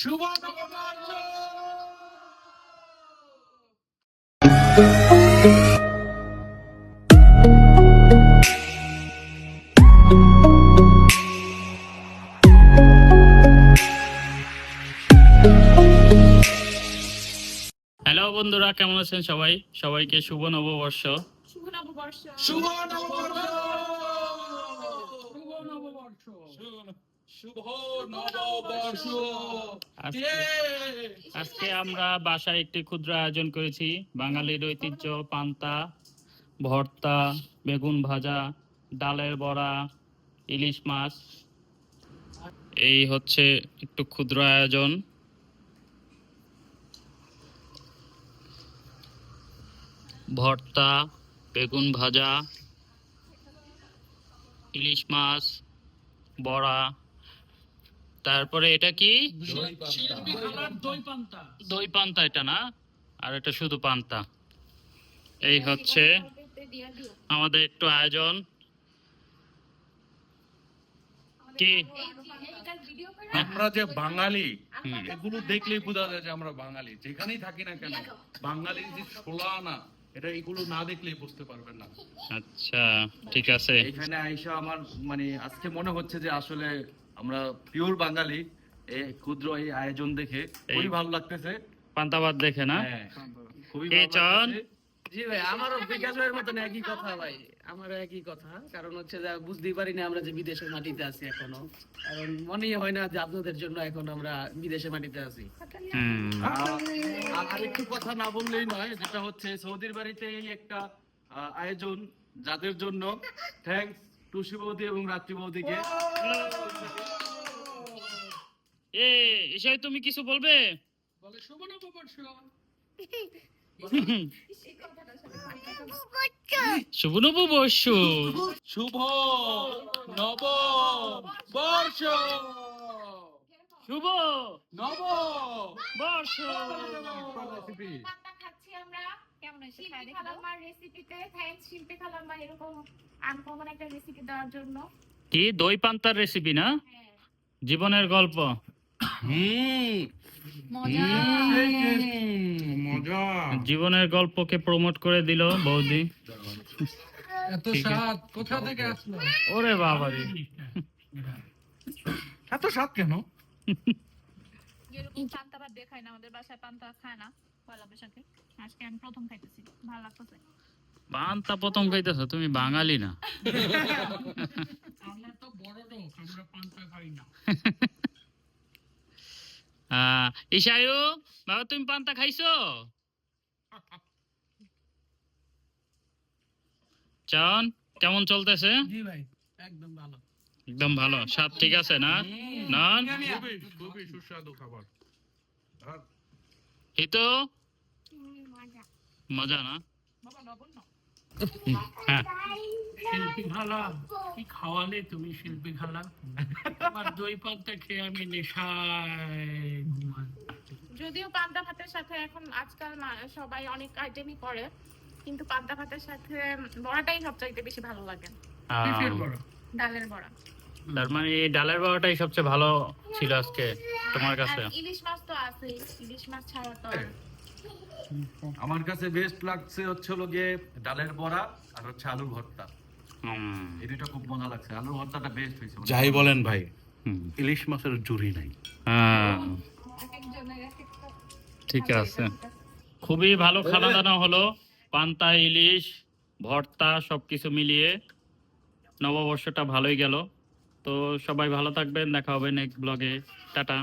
শুভ নববর্ষ। হ্যালো বন্ধুরা, কেমন আছেন সবাই? সবাইকে শুভ নববর্ষ। শুভ নববর্ষ। শুভ নববর্ষ। শুভ নববর্ষ। শুভ নববর্ষ। আজকে আমরা বাসায় একটি ক্ষুদ্র আয়োজন করেছি। বাঙালির ঐতিহ্য পান্তা, ভর্তা, বেগুন ভাজা, ডালের বড়া, ইলিশ মাছ। এই হচ্ছে একটু ক্ষুদ্র আয়োজন। ভর্তা, বেগুন ভাজা, ইলিশ মাছ, বড়া, তারপরে এটা কি দই পান্তা, এটা না, আর এটা শুধু পান্তা। এই হচ্ছে আমাদের একটু আয়োজন। কি আমরা যে বাঙালি, এগুলো দেখলেই বোঝা যায় যে আমরা বাঙালি। যেখানেই থাকি না কেন, বাঙালির যে ছোলা না, এটা এগুলো না দেখলেই বুঝতে পারবেন না। আচ্ছা, ঠিক আছে। এখানে আইসা আমার মানে আজকে মনে হচ্ছে যে আসলে আমরা পিওর বাঙালি। এই ক্ষুদ্র এই আয়োজন দেখে খুবই ভালো লাগতেছে। পান্তা ভাত দেখে না? হ্যাঁ, খুবই কে ভালো চান? লাগতেছে। জি ভাই, আমারও বিকাশ ভাইয়ের মতন একই কথা ভাই। আমারও একই কথা, কারণ হচ্ছে যে বুঝতেই পারি না আমরা যে বিদেশের মাটিতে আছি এখনো। কারণ মনেই হয় না যে আপনাদের জন্য এখন আমরা বিদেশের মাটিতে আছি। আর একটু কথা না বললেই নয়, যেটা হচ্ছে সৌদির বাড়িতে এই একটা আয়োজন, যাদের জন্য থ্যাঙ্কস টু শিববৌদি এবং রাত্রি বৌদিকে। এসে তুমি কিছু বলবে? বলে শুভ নববর্ষ। শুভ নববর্ষ। শুভ নববর্ষ। শুভ নববর্ষ। খাচ্ছি আমরা। কেমন হয়েছে? শিল্পী খালাম্মার রেসিপিতে থ্যাঙ্কস শিল্পী খালাম্মা এরকম আনকমন একটা রেসিপি দেওয়ার জন্য। কি দই পান্তার রেসিপি না? জীবনের গল্প। মজা। জীবনের গল্পকে প্রমোট করে দিল বৌদি। এত স্বাদ কোথা থেকে আসলো? ওরে বাবারে, এত স্বাদ কেন? যেরকম পান্তা ভাত দেখায় না, আমাদের বাসায় পান্তা খায় না পয়লা বৈশাখে। আজকে আমি প্রথম খাইতেছি, ভালো লাগতেছে। পান্তা প্রথম খাইতেছো? তুমি বাঙালি না? আমরা তো বড় লোক, আমরা পান্তা খাই না। ইশায়ু বাবা, তুমি পান্তা খাইছো? চান কেমন চলতেছে? জি ভাই, একদম ভালো। একদম ভালো, স্বাদ ঠিক আছে না? নন খুবই সুস্বাদু খাবার। এই তো মজা না? হ্যাঁ, শিল্পী খালা, কি খাওয়ালে তুমি শিল্পী খালা? তোমার দই পান্তা খেয়ে আমি নেশায় ঘুমাই। যদিও পান্তা ভাতের সাথে এখন আজকাল সবাই অনেক আইটেমই করে, কিন্তু পান্তা ভাতের সাথে বড়াটাই সবচাইতে বেশি ভালো লাগে। কিসের বড়? ডালের বড়া। তার মানে এই ডালের বড়াটাই সবচেয়ে ভালো ছিল আজকে তোমার কাছে? আর ইলিশ মাছ তো আছেই, ইলিশ মাছ ছাড়া তো আর আমার কাছে বেস্ট লাগছে হচ্ছে হলো গিয়ে ডালের বড়া আর হচ্ছে আলুর ভর্তা। এই দুটো খুব মজা লাগছে। আলুর ভর্তাটা বেস্ট হয়েছে। যাই বলেন ভাই, হুম। ইলিশ মাছের জুড়ি নাই। একজনের এক একটা ঠিক আছে, খুবই ভালো খানা দানা হলো। পান্তা, ইলিশ, ভর্তা সবকিছু মিলিয়ে নববর্ষটা ভালোই গেল। তো সবাই ভালো থাকবেন, দেখা হবে নেক্সট ব্লগে। টাটা।